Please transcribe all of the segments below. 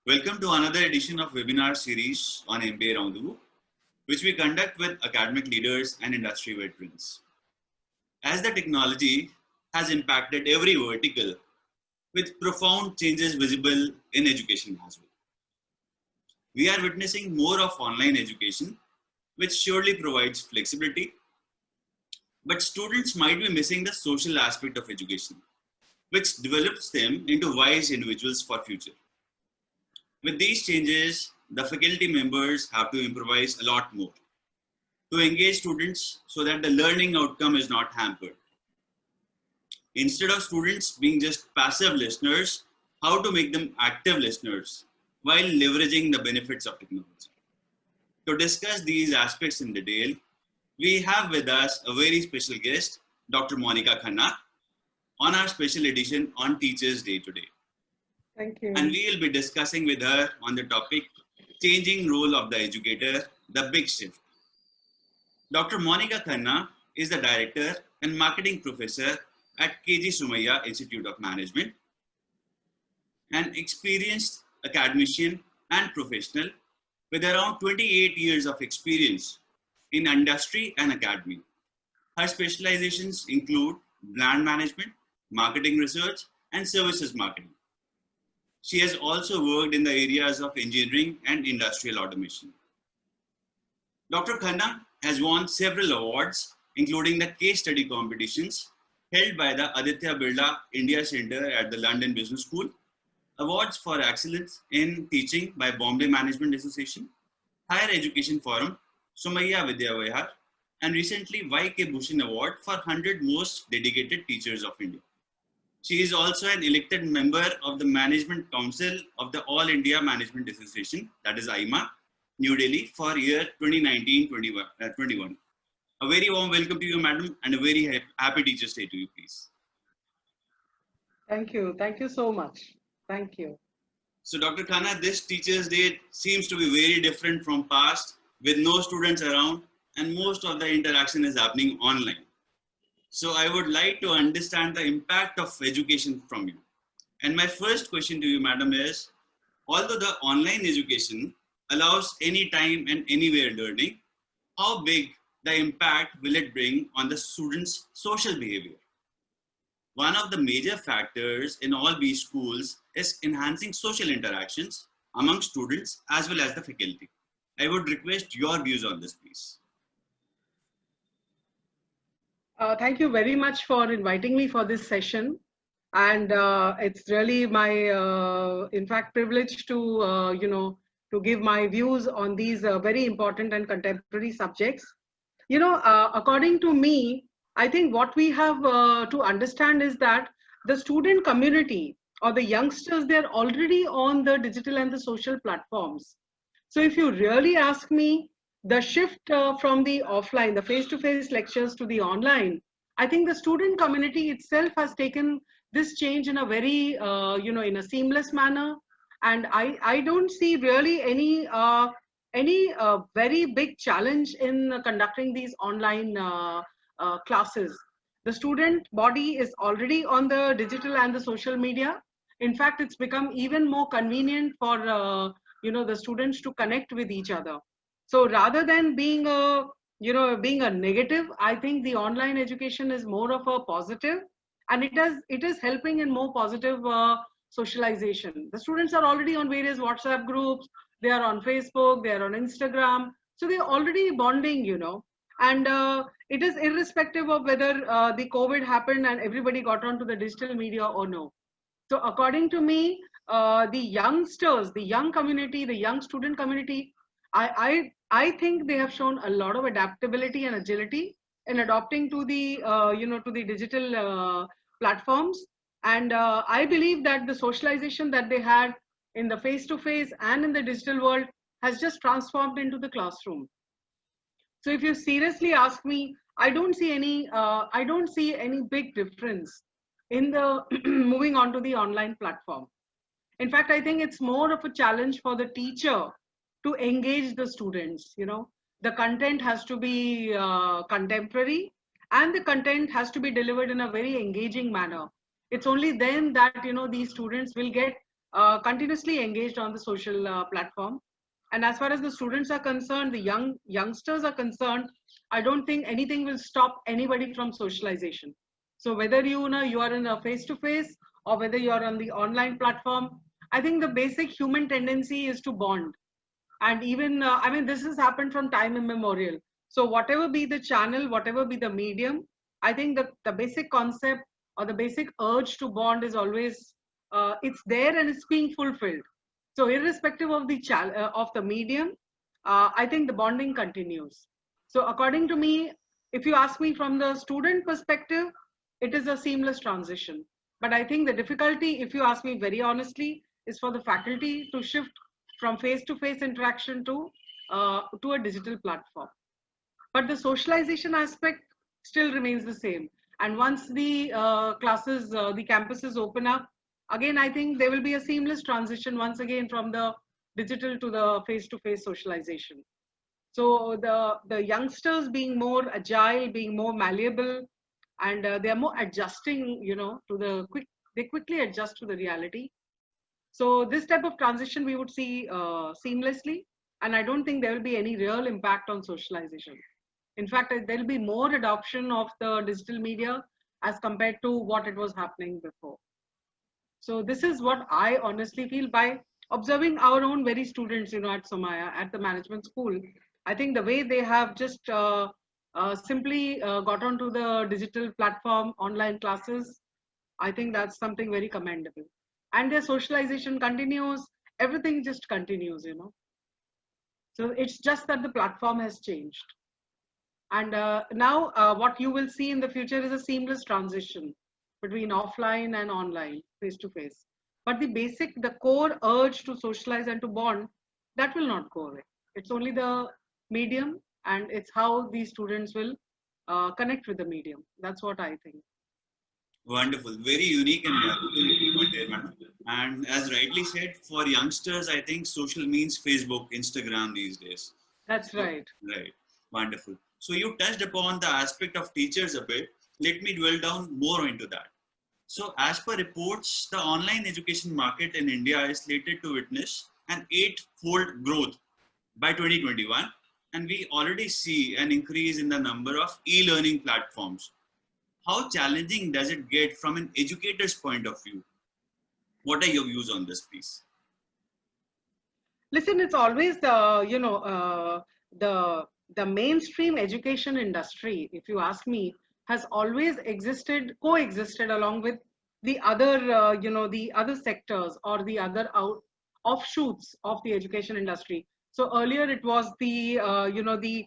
Welcome to another edition of webinar series on MBA Around the Book, which we conduct with academic leaders and industry veterans. As the technology has impacted every vertical, with profound changes visible in education as well. We are witnessing more of online education, which surely provides flexibility, but students might be missing the social aspect of education, which develops them into wise individuals for future. With these changes, the faculty members have to improvise a lot more to engage students so that the learning outcome is not hampered. Instead of students being just passive listeners, how to make them active listeners while leveraging the benefits of technology. To discuss these aspects in detail, we have with us a very special guest, Dr. Monica Khanna, on our special edition on Teachers Day today. Thank you. And we will be discussing with her on the topic, changing role of the educator, the big shift. Dr. Monica Khanna is the director and marketing professor at KG Somaiya Institute of Management, an experienced academician and professional with around 28 years of experience in industry and academy. Her specializations include brand management, marketing research, and services marketing. She has also worked in the areas of engineering and industrial automation. Dr. Khanna has won several awards, including the case study competitions held by the Aditya Birla India Center at the London Business School, awards for excellence in teaching by Bombay Management Association, Higher Education Forum, Somaiya Vidya Vihar, and recently Y.K. Bhushan Award for 100 Most Dedicated Teachers of India. She is also an elected member of the Management Council of the All India Management Association, that is AIMA, New Delhi for year 2019-21. A very warm welcome to you, madam, and a very happy Teachers' Day to you, please. Thank you. Thank you so much. Thank you. So, Dr. Khanna, this Teachers' Day seems to be very different from past, with no students around, and most of the interaction is happening online. So I would like to understand the impact of education from you. And my first question to you, madam, is, although the online education allows anytime and anywhere learning, how big the impact will it bring on the students' social behavior? One of the major factors in all these schools is enhancing social interactions among students as well as the faculty. I would request your views on this, please. Thank you very much for inviting me for this session. And it's really my, in fact, privilege to, to give my views on these very important and contemporary subjects. According to me, I think what we have to understand is that the student community or the youngsters, they're already on the digital and the social platforms. So if you really ask me, the shift from the offline, the face-to-face lectures to the online, I think the student community itself has taken this change in a very, in a seamless manner. And I don't see really any very big challenge in conducting these online classes. The student body is already on the digital and the social media. In fact, it's become even more convenient for the students to connect with each other. So rather than being a negative, I think the online education is more of a positive, and it is helping in more positive socialization. The students are already on various WhatsApp groups, they are on Facebook, they are on Instagram, so they're already bonding, and it is irrespective of whether the COVID happened and everybody got onto the digital media or no. So according to me, the youngsters, the young community, the young student community, I think they have shown a lot of adaptability and agility in adopting to the to the digital platforms, and I believe that the socialization that they had in the face-to-face and in the digital world has just transformed into the classroom. So if you seriously ask me, I don't see any big difference in the moving on to the online platform. In fact, I think it's more of a challenge for the teacher to engage the students. The content has to be contemporary, and the content has to be delivered in a very engaging manner. It's only then that these students will get continuously engaged on the social platform. And as far as the students are concerned, the youngsters are concerned, I don't think anything will stop anybody from socialization. So whether you are in a face-to-face or whether you are on the online platform, I think the basic human tendency is to bond. And even, I mean, this has happened from time immemorial. So whatever be the channel, whatever be the medium, I think the basic concept or the basic urge to bond is always, it's there and it's being fulfilled. So irrespective of of the medium, I think the bonding continues. So according to me, if you ask me from the student perspective, it is a seamless transition. But I think the difficulty, if you ask me very honestly, is for the faculty to shift from face-to-face interaction to a digital platform. But the socialization aspect still remains the same. And once the the campuses open up, again, I think there will be a seamless transition once again from the digital to the face-to-face socialization. So the youngsters being more agile, being more malleable, and they are more adjusting, to they quickly adjust to the reality. So this type of transition we would see seamlessly, and I don't think there will be any real impact on socialization. In fact, there will be more adoption of the digital media as compared to what it was happening before. So this is what I honestly feel by observing our own very students, at Somaiya, at the management school. I think the way they have just simply got onto the digital platform, online classes, I think that's something very commendable. And their socialization continues, everything just continues. So it's just that the platform has changed. And now what you will see in the future is a seamless transition between offline and online, face to face. But the core urge to socialize and to bond, that will not go away. It's only the medium, and it's how these students will connect with the medium. That's what I think. Wonderful, very unique and valuable point there, madam. And as rightly said, for youngsters, I think social means Facebook, Instagram these days. That's right. Right, wonderful. So you touched upon the aspect of teachers a bit. Let me dwell down more into that. So as per reports, the online education market in India is slated to witness an 8-fold growth by 2021. And we already see an increase in the number of e-learning platforms. How challenging does it get from an educator's point of view? What are your views on this, please? Listen, it's always the mainstream education industry, if you ask me, has always coexisted along with the other, the other sectors or the other offshoots of the education industry. So earlier it was the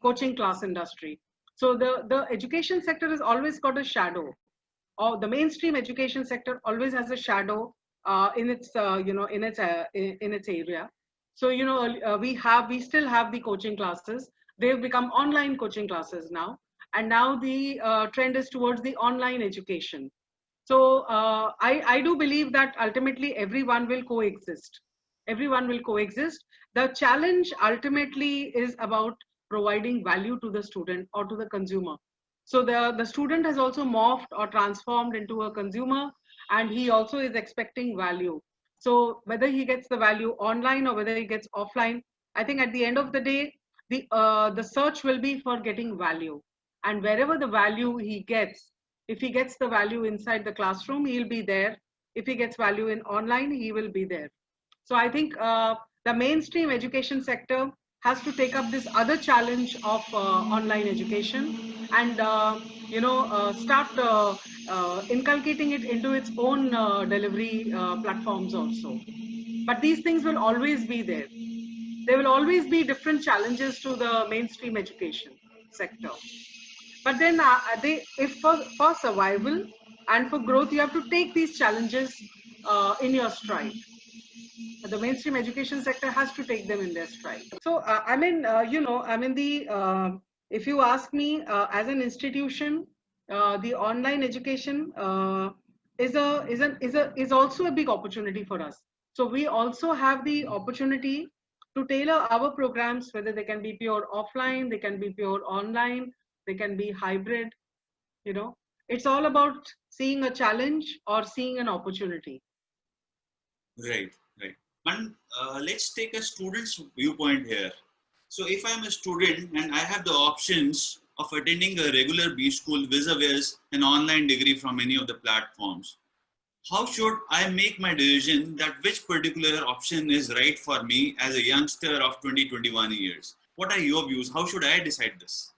coaching class industry. So the education sector has always got a shadow, or the mainstream education sector always has a shadow in its, in its area. So, we still have the coaching classes. They've become online coaching classes now. And now the trend is towards the online education. So I do believe that ultimately everyone will coexist. Everyone will coexist. The challenge ultimately is about providing value to the student or to the consumer. So the student has also morphed or transformed into a consumer, and he also is expecting value. So whether he gets the value online or whether he gets offline, I think at the end of the day, the search will be for getting value. And wherever the value he gets, if he gets the value inside the classroom, he'll be there. If he gets value in online, he will be there. So I think the mainstream education sector has to take up this other challenge of online education and start inculcating it into its own delivery platforms also. But these things will always be there. There will always be different challenges to the mainstream education sector. But then if for survival and for growth, you have to take these challenges in your stride. The mainstream education sector has to take them in their stride. So, if you ask me, as an institution, the online education is also a big opportunity for us. So we also have the opportunity to tailor our programs, whether they can be pure offline, they can be pure online, they can be hybrid. It's all about seeing a challenge or seeing an opportunity. Right. And let's take a student's viewpoint here. So if I'm a student and I have the options of attending a regular B school vis-a-vis an online degree from any of the platforms, how should I make my decision that which particular option is right for me as a youngster of 20-21 years? What are your views? How should I decide this?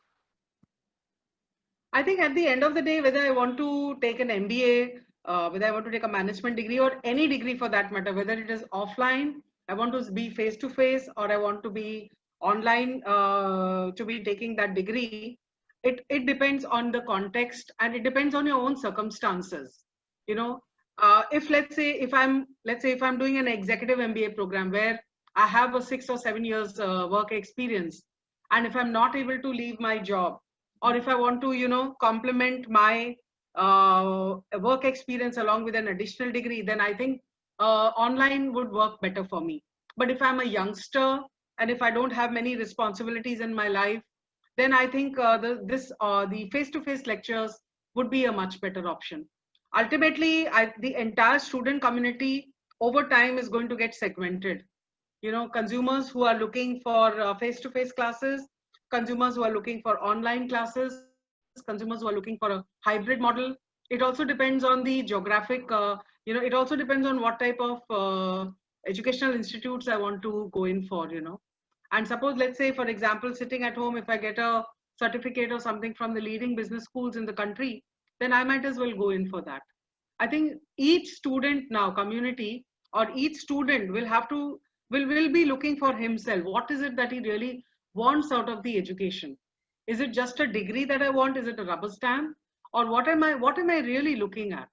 I think at the end of the day, whether I want to take an MBA, whether I want to take a management degree or any degree for that matter, whether it is offline, I want to be face to face, or I want to be online to be taking that degree, it depends on the context and it depends on your own circumstances. You know, if let's say if I'm doing an executive MBA program where I have a 6 or 7 years work experience, and if I'm not able to leave my job, or if I want to, complement my work experience along with an additional degree, then I think online would work better for me. But if I'm a youngster and if I don't have many responsibilities in my life, then I think the face-to-face lectures would be a much better option. Ultimately, the entire student community over time is going to get segmented. Consumers who are looking for face-to-face classes, consumers who are looking for online classes, consumers who are looking for a hybrid model. It also depends on the geographic, it also depends on what type of educational institutes I want to go in for. And suppose, let's say, for example, sitting at home, if I get a certificate or something from the leading business schools in the country, then I might as well go in for that. I think each student now, community, or each student will be looking for himself. What is it that he really wants out of the education? Is it just a degree that I want? Is it a rubber stamp? Or what am I really looking at?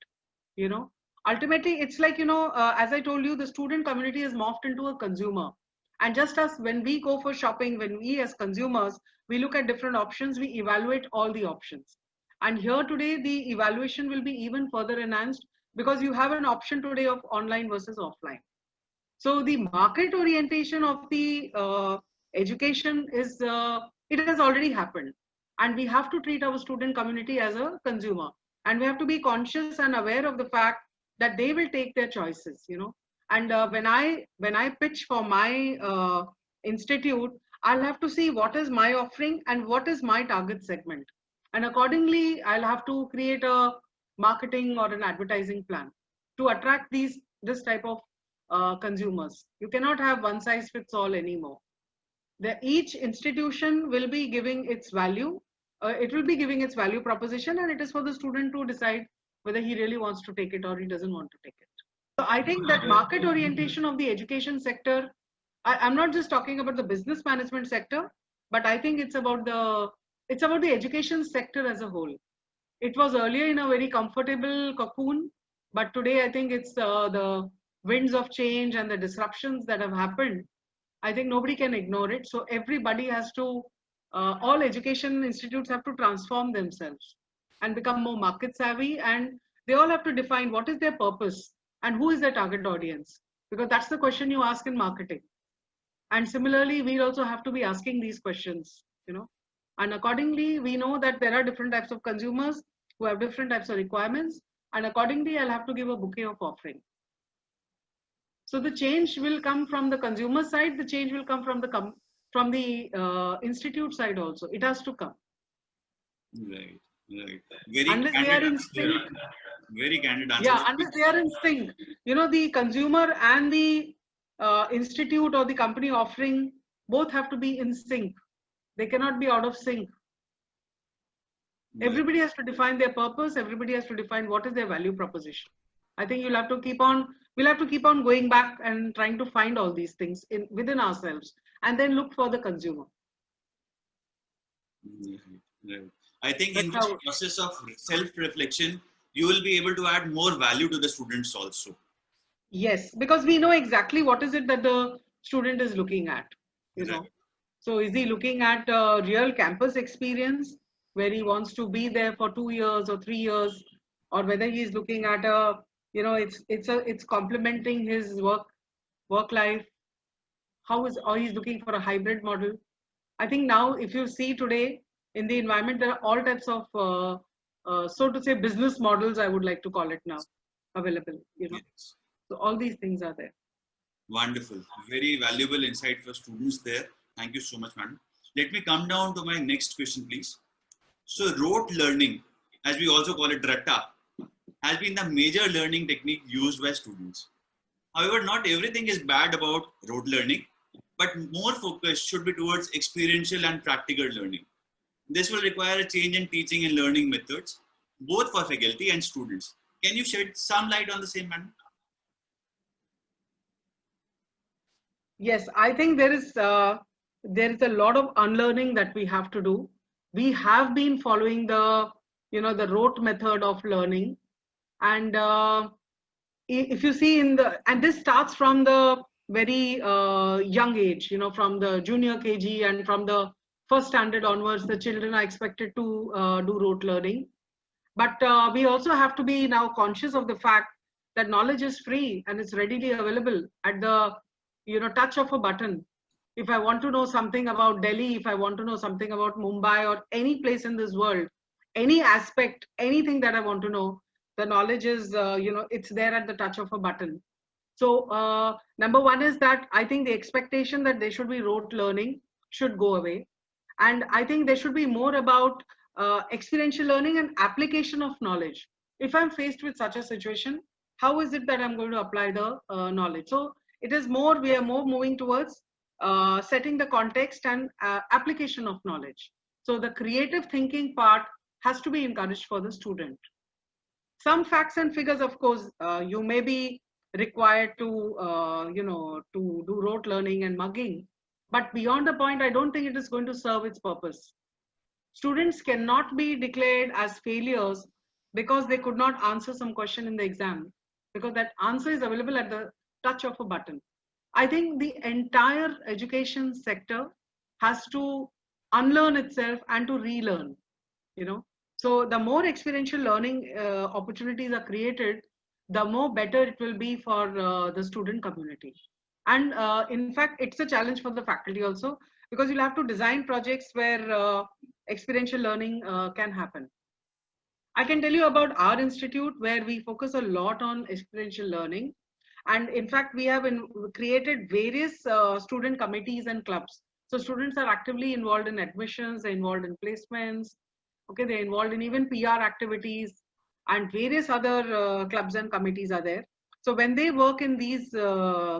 You know, ultimately, it's like, as I told you, the student community is morphed into a consumer. And just as when we go for shopping, when we as consumers, we look at different options, we evaluate all the options. And here today, the evaluation will be even further enhanced because you have an option today of online versus offline. So the market orientation of the education it has already happened. And we have to treat our student community as a consumer. And we have to be conscious and aware of the fact that they will take their choices. And when I pitch for my institute, I'll have to see what is my offering and what is my target segment. And accordingly, I'll have to create a marketing or an advertising plan to attract this type of consumers. You cannot have one size fits all anymore. Each institution will be giving its value. It will be giving its value proposition, and it is for the student to decide whether he really wants to take it or he doesn't want to take it. So I think that market orientation of the education sector, I'm not just talking about the business management sector, but I think it's about the education sector as a whole. It was earlier in a very comfortable cocoon, but today I think it's the winds of change and the disruptions that have happened. I think nobody can ignore it. So everybody has to, all education institutes have to transform themselves and become more market savvy, and they all have to define what is their purpose and who is their target audience, because that's the question you ask in marketing. And similarly, we also have to be asking these questions. And accordingly, we know that there are different types of consumers who have different types of requirements, and accordingly, I'll have to give a bouquet of offering. So the change will come from the consumer side. The change will come from the institute side also. It has to come. Right, right. Very unless they are in sync. Very candid answer. Yeah, unless they are in sync. The consumer and the institute or the company offering both have to be in sync. They cannot be out of sync. Everybody has to define their purpose. Everybody has to define what is their value proposition. I think we'll have to keep on going back and trying to find all these things within ourselves, and then look for the consumer. Right. I think in this process of self-reflection, you will be able to add more value to the students also. Yes, because we know exactly what is it that the student is looking at. So is he looking at a real campus experience where he wants to be there for 2 years or 3 years, or whether he is looking at it's complementing his work life, or he's looking for a hybrid model. I think now, if you see today in the environment, there are all types of so to say business models, I would like to call it now, available. Yes. So all these things are there. Wonderful. Very valuable insight for students there. Thank you so much, madam. Let me come down to my next question, please. So rote learning, as we also call it ratta, has been the major learning technique used by students. However, not everything is bad about rote learning, but more focus should be towards experiential and practical learning. This will require a change in teaching and learning methods, both for faculty and students. Can you shed some light on the same, madam? Yes, I think there is a lot of unlearning that we have to do. We have been following the rote method of learning, and if you see and this starts from the very young age, from the junior KG and from the first standard onwards, the children are expected to do rote learning. But we also have to be now conscious of the fact that knowledge is free and it's readily available at the touch of a button. If I want to know something about Delhi, if I want to know something about Mumbai or any place in this world, any aspect, anything that I want to know, the knowledge is it's there at the touch of a button. So number one is that I think the expectation that there should be rote learning should go away, and I think there should be more about experiential learning and application of knowledge. If I'm faced with such a situation, how is it that I'm going to apply the knowledge? So it is more, we are more moving towards setting the context and application of knowledge. So the creative thinking part has to be encouraged for the student. Some facts and figures, of course, you may be required to, to do rote learning and mugging, but beyond a point, I don't think it is going to serve its purpose. Students cannot be declared as failures because they could not answer some question in the exam, because that answer is available at the touch of a button. I think the entire education sector has to unlearn itself and to relearn, So the more experiential learning opportunities are created, the more better it will be for the student community. And in fact, it's a challenge for the faculty also, because you'll have to design projects where experiential learning can happen. I can tell you about our institute where we focus a lot on experiential learning. And in fact, we have created various student committees and clubs. So students are actively involved in admissions, they're involved in placements, okay, they're involved in even PR activities, and various other clubs and committees are there. So when they work in these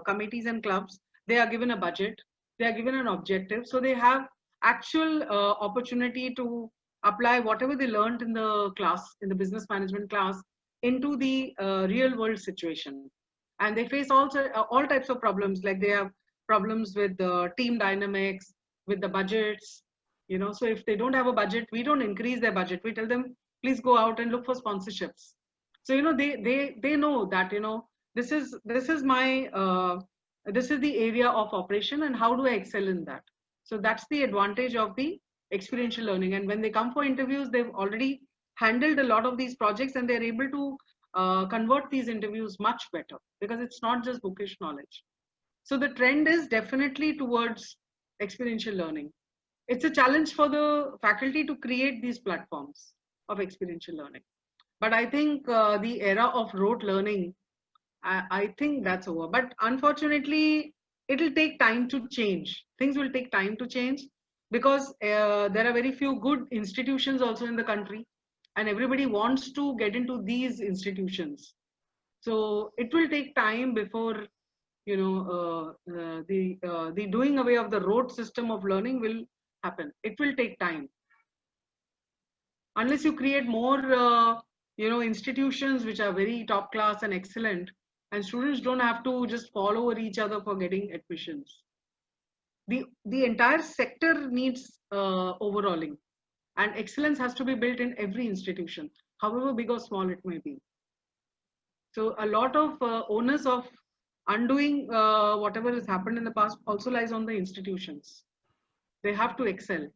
committees and clubs, they are given a budget, they are given an objective. So they have actual opportunity to apply whatever they learned in the class, in the business management class, into the real world situation. And they face also all types of problems, like they have problems with the team dynamics, with the budgets, So if they don't have a budget, we don't increase their budget. We tell them, please go out and look for sponsorships. So they know that this is my this is the area of operation, and how do I excel in that? So that's the advantage of the experiential learning. And when they come for interviews, they've already handled a lot of these projects, and they're able to convert these interviews much better, because it's not just bookish knowledge. So the trend is definitely towards experiential learning. It's a challenge for the faculty to create these platforms of experiential learning. But I think the era of rote learning, I think that's over. But unfortunately, it'll take time to change. Things will take time to change, because there are very few good institutions also in the country, and everybody wants to get into these institutions. So it will take time before the doing away of the rote system of learning will happen. It will take time. Unless you create more institutions which are very top class and excellent, and students don't have to just fall over each other for getting admissions. The entire sector needs overhauling, and excellence has to be built in every institution, however big or small it may be. So a lot of onus of undoing whatever has happened in the past also lies on the institutions. They have to excel.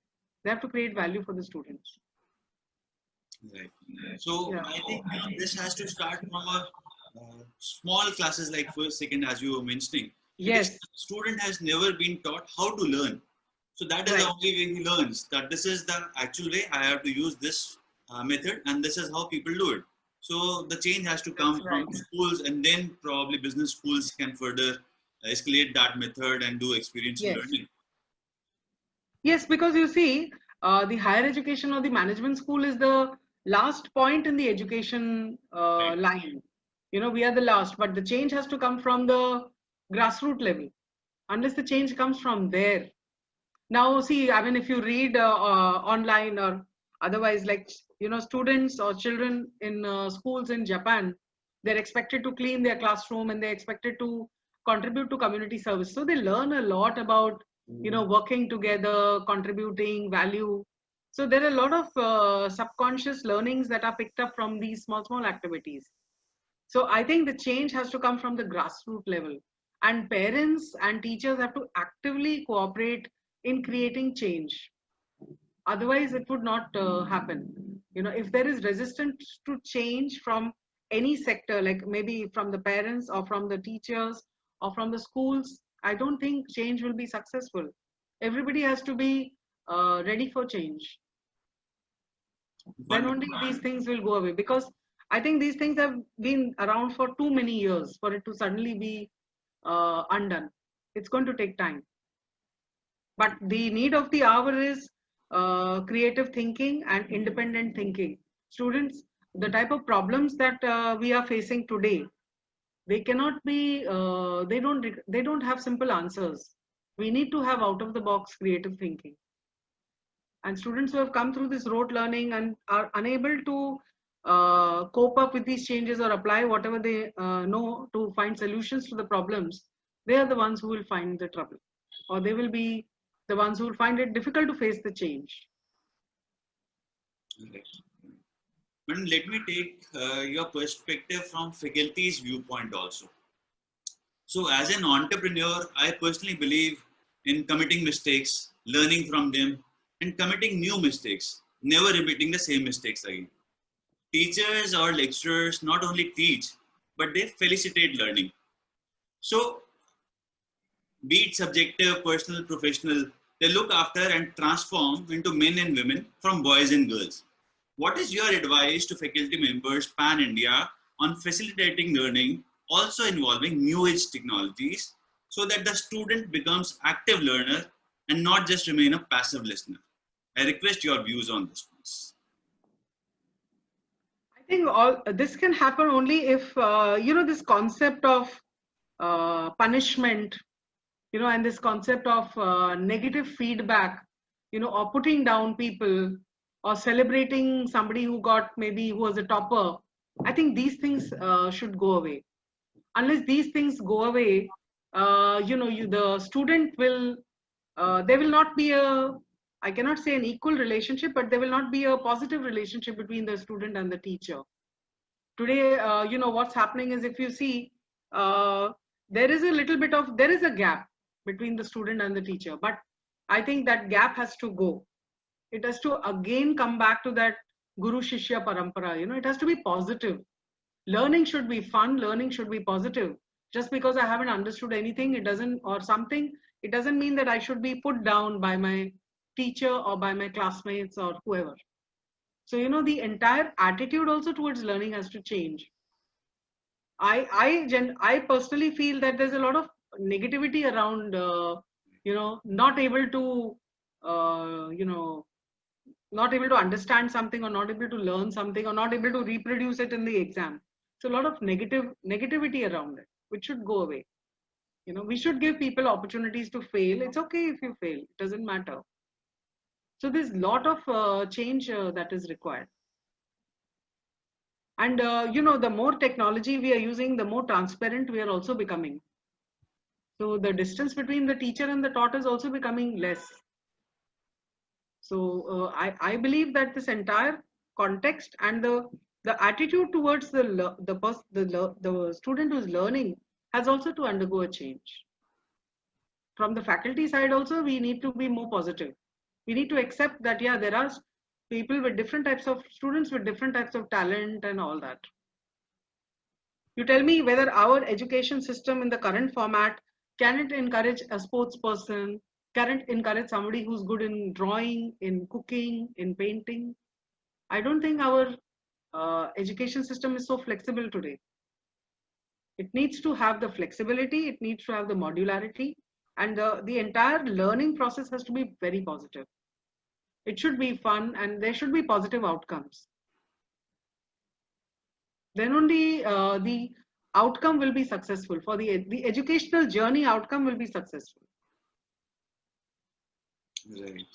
They have to create value for the students. Right. So yeah. I think this has to start from a small classes like first, second, as you were mentioning. Yes. Because student has never been taught how to learn. So that is right. The only way he learns, that this is the actual way I have to use this method, and this is how people do it. So the change has to come from schools, and then probably business schools can further escalate that method and do experiential Yes. learning? Yes, because you see, the higher education or the management school is the last point in the education Right. line. You know, we are the last, but the change has to come from the grassroots level. Unless the change comes from there. Now, see, I mean, if you read online or otherwise, like, you know, students or children in schools in Japan, they're expected to clean their classroom and they're expected to contribute to community service. So they learn a lot about, you know, working together, contributing value. So there are a lot of subconscious learnings that are picked up from these small, small activities. So I think the change has to come from the grassroots level, and parents and teachers have to actively cooperate in creating change. Otherwise, it would not happen. You know, if there is resistance to change from any sector, like maybe from the parents or from the teachers or from the schools, I don't think change will be successful. Everybody has to be ready for change. Then only Wonderful. these things will go away, because I think these things have been around for too many years for it to suddenly be undone. It's going to take time, but the need of the hour is creative thinking and independent thinking. Students, the type of problems that we are facing today, they cannot be they don't have simple answers. We need to have out of the box creative thinking. And students who have come through this rote learning and are unable to cope up with these changes or apply whatever they know to find solutions to the problems, they are the ones who will find the trouble, or they will be the ones who will find it difficult to face the change. Right. But let me take your perspective from faculty's viewpoint also. So, as an entrepreneur, I personally believe in committing mistakes, learning from them, and committing new mistakes, never repeating the same mistakes again. Teachers or lecturers not only teach, but they felicitate learning. So, be it subjective, personal, professional, they look after and transform into men and women from boys and girls. What is your advice to faculty members pan India on facilitating learning, also involving new age technologies, so that the student becomes active learner and not just remain a passive listener? I request your views on this, please. I think all this can happen only if you know, this concept of punishment, you know, and this concept of negative feedback, you know, or putting down people, or celebrating somebody who got, maybe who was a topper. I think these things should go away. Unless these things go away, you know, the student will, there will not be a, I cannot say an equal relationship, but there will not be a positive relationship between the student and the teacher. Today, you know, what's happening is, if you see, uh, there is a little bit of, there is a gap between the student and the teacher, but I think that gap has to go. It has to again come back to that guru shishya parampara. You know, it has to be positive. Learning should be fun, learning should be positive. Just because I haven't understood anything, it doesn't, or something, it doesn't mean that I should be put down by my teacher or by my classmates or whoever. So, you know, the entire attitude also towards learning has to change. I personally feel that there's a lot of negativity around, you know, not able to, you know, not able to understand something, or not able to learn something, or not able to reproduce it in the exam. So a lot of negativity around it, which should go away. You know, we should give people opportunities to fail. It's okay if you fail; it doesn't matter. So there's a lot of change that is required. And you know, the more technology we are using, the more transparent we are also becoming. So the distance between the teacher and the taught is also becoming less. So I believe that this entire context and the attitude towards the student who's learning has also to undergo a change. From the faculty side also, we need to be more positive. We need to accept that, yeah, there are people with different types of students with different types of talent and all that. You tell me whether our education system in the current format, can it encourage a sports person? Can it encourage somebody who's good in drawing, in cooking, in painting? I don't think our education system is so flexible today. It needs to have the flexibility, it needs to have the modularity, and the entire learning process has to be very positive. It should be fun and there should be positive outcomes. Then only the outcome will be successful. For the educational journey, outcome will be successful. Right.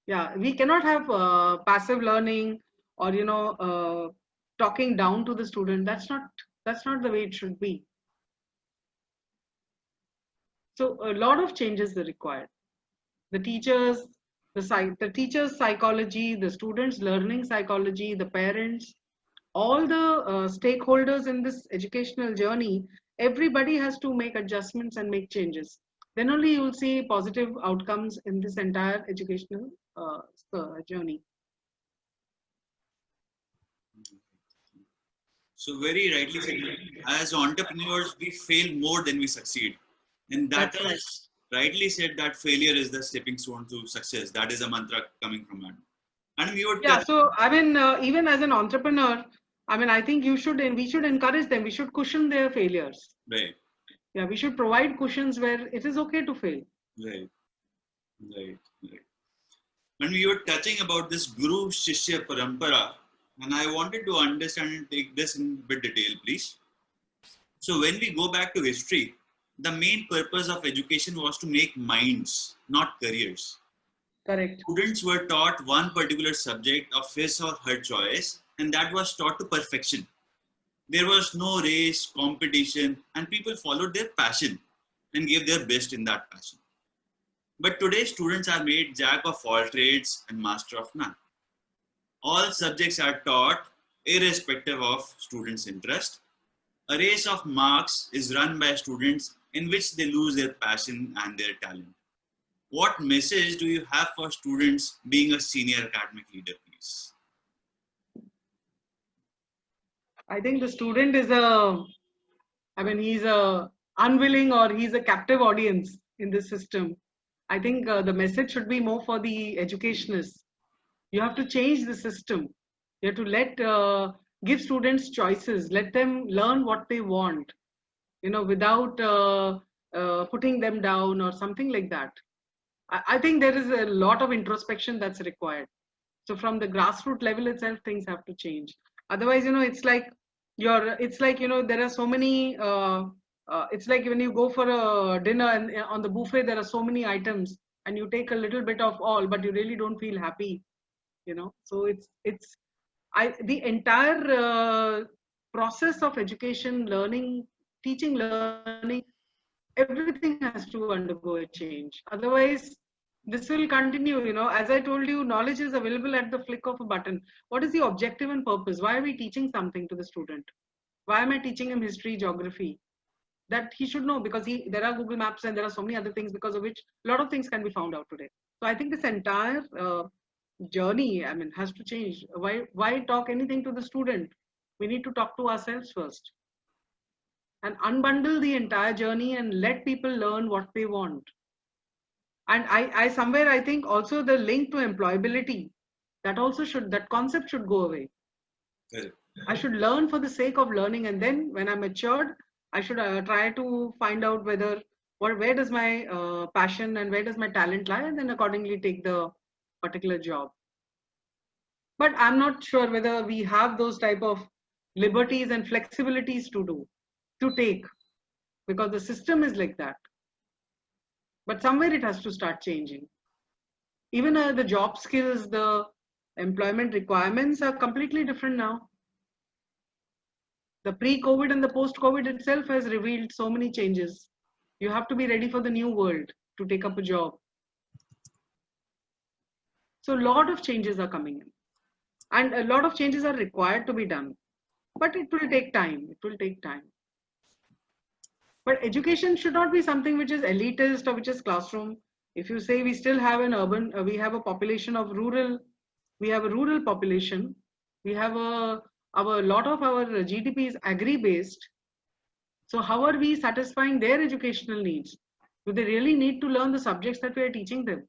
Yeah, we cannot have passive learning or talking down to the student. That's not the way it should be. So a lot of changes are required. The teachers, the teachers' psychology, the students' learning psychology, the parents, all the stakeholders in this educational journey, everybody has to make adjustments and make changes. Then only you will see positive outcomes in this entire educational journey. So very rightly said, as entrepreneurs, we fail more than we succeed. And that That's right. is rightly said that failure is the stepping stone to success. That is a mantra coming from Madam. And we would Yeah, so I mean, even as an entrepreneur, I mean, I think we should encourage them. We should cushion their failures. right, Yeah, we should provide cushions where it is okay to fail. right, right, right. And we were touching about this Guru Shishya Parampara, and I wanted to understand and take this in bit detail, please. So when we go back to history, the main purpose of education was to make minds, not careers. Correct. Students were taught one particular subject of his or her choice, and that was taught to perfection. There was no race, competition, and people followed their passion and gave their best in that passion. But today, students are made jack of all trades and master of none. All subjects are taught irrespective of students' interest. A race of marks is run by students in which they lose their passion and their talent. What message do you have for students being a senior academic leader, please? I think the student is he's a unwilling or he's a captive audience in this system. I think the message should be more for the educationists. You have to change the system. You have to give students choices, let them learn what they want, without putting them down or something like that. I think there is a lot of introspection that's required. So from the grassroots level itself, things have to change. Otherwise, it's like there are so many. It's like when you go for a dinner and on the buffet there are so many items, and you take a little bit of all, but you really don't feel happy. So the entire process of education, learning, teaching, learning, everything has to undergo a change. Otherwise, this will continue. As I told you, knowledge is available at the flick of a button. What is the objective and purpose? Why are we teaching something to the student? Why am I teaching him history, geography? That he should know, because there are Google Maps and there are so many other things because of which a lot of things can be found out today. So I think this entire journey, has to change. Why talk anything to the student? We need to talk to ourselves first and unbundle the entire journey and let people learn what they want. And I somewhere I think also the link to employability, that concept should go away. Correct. I should learn for the sake of learning, and then when I'm matured, I should try to find out where does my passion and where does my talent lie, and then accordingly take the particular job. But I'm not sure whether we have those type of liberties and flexibilities to take, because the system is like that. But somewhere it has to start changing. Even the job skills, the employment requirements are completely different now. The pre-COVID and the post-COVID itself has revealed so many changes. You have to be ready for the new world to take up a job. So a lot of changes are coming in. And a lot of changes are required to be done. But it will take time. It will take time. But education should not be something which is elitist or which is classroom. If you say we still have an urban, we have a population of rural, we have a rural population, we have a lot of our GDP is agri-based. So how are we satisfying their educational needs? Do they really need to learn the subjects that we are teaching them?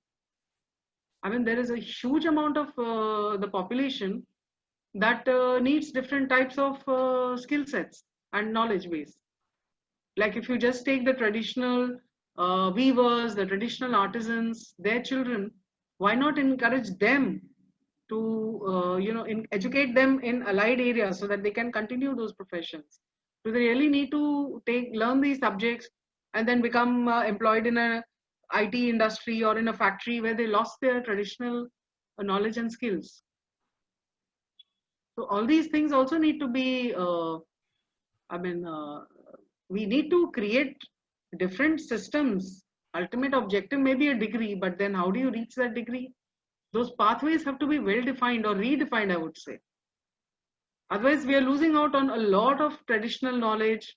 There is a huge amount of the population that needs different types of skill sets and knowledge base. Like if you just take the traditional weavers, the traditional artisans, their children, why not encourage them to, educate them in allied areas so that they can continue those professions? Do they really need to learn these subjects and then become employed in a IT industry or in a factory where they lost their traditional knowledge and skills? So all these things also need to be, we need to create different systems. Ultimate objective may be a degree, but then how do you reach that degree? Those pathways have to be well defined or redefined, I would say. Otherwise, we are losing out on a lot of traditional knowledge.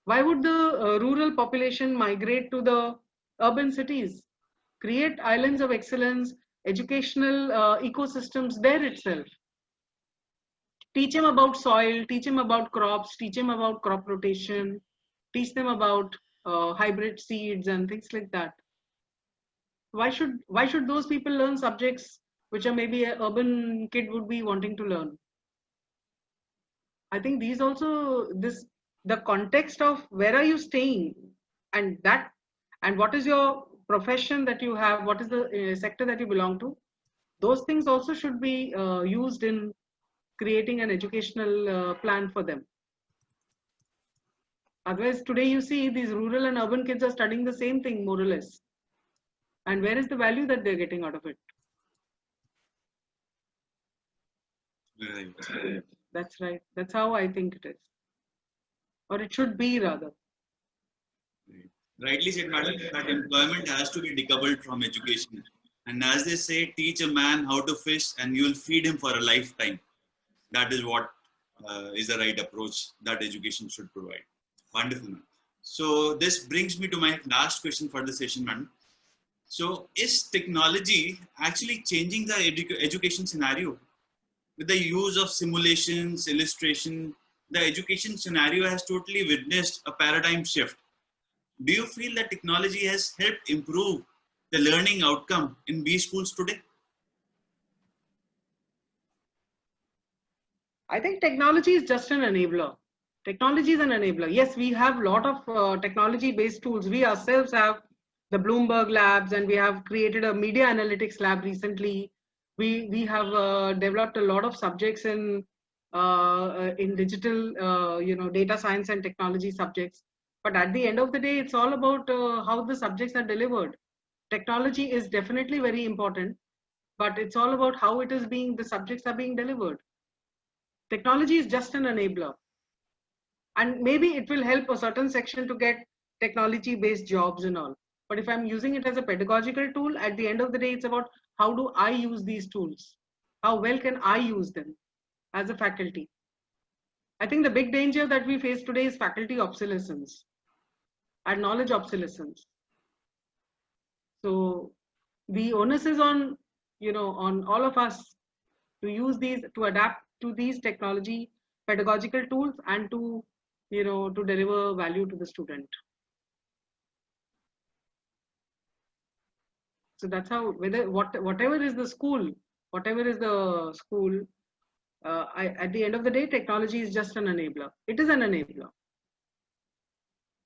Why would the rural population migrate to the urban cities? Create islands of excellence, educational ecosystems there itself. Teach them about soil, teach them about crops, teach them about crop rotation, teach them about hybrid seeds and things like that. Why should those people learn subjects which are maybe an urban kid would be wanting to learn? I think these also, the context of where are you staying, and what is your profession that you have, what is the sector that you belong to, those things also should be used in creating an educational plan for them. Otherwise, today you see these rural and urban kids are studying the same thing more or less. And where is the value that they're getting out of it? Right. That's right. That's how I think it is. Or it should be rather. Rightly said, madam, that employment has to be decoupled from education. And as they say, teach a man how to fish and you will feed him for a lifetime. That is what is the right approach that education should provide. Wonderful, ma'am. So this brings me to my last question for the session, madam. So is technology actually changing the education scenario? With the use of simulations, illustration, the education scenario has totally witnessed a paradigm shift. Do you feel that technology has helped improve the learning outcome in B schools today? I think technology is just an enabler. Technology is an enabler. Yes, we have a lot of technology-based tools. We ourselves have the Bloomberg labs, and we have created a media analytics lab recently. We have developed a lot of subjects in digital, data science and technology subjects. But at the end of the day, it's all about how the subjects are delivered. Technology is definitely very important, but it's all about how the subjects are being delivered. Technology is just an enabler. And maybe it will help a certain section to get technology-based jobs and all. But if I'm using it as a pedagogical tool, at the end of the day, it's about how do I use these tools? How well can I use them as a faculty? I think the big danger that we face today is faculty obsolescence and knowledge obsolescence. So the onus is on, on all of us to use these, to adapt to these technology pedagogical tools and to deliver value to the student. So that's how, whatever is the school, at the end of the day, technology is just an enabler. It is an enabler.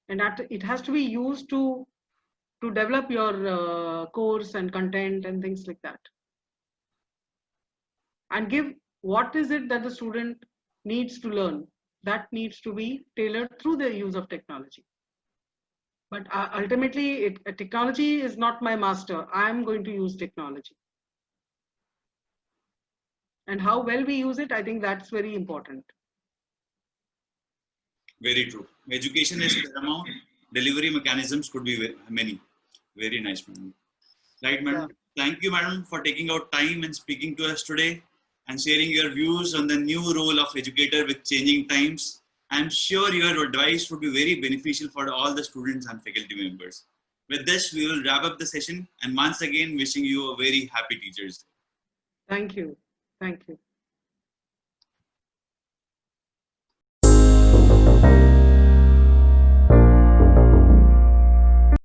And it has to be used to develop your course and content and things like that. And give what is it that the student needs to learn. That needs to be tailored through the use of technology. But ultimately, technology is not my master. I'm going to use technology. And how well we use it, I think that's very important. Very true. Education is paramount. Delivery mechanisms could be many. Very nice, madam. Right, madam. Yeah. Thank you, madam, for taking out time and speaking to us today and sharing your views on the new role of educator with changing times. I'm sure your advice would be very beneficial for all the students and faculty members. With this, we will wrap up the session, and once again, wishing you a very happy Teachers Day. Thank you. Thank you.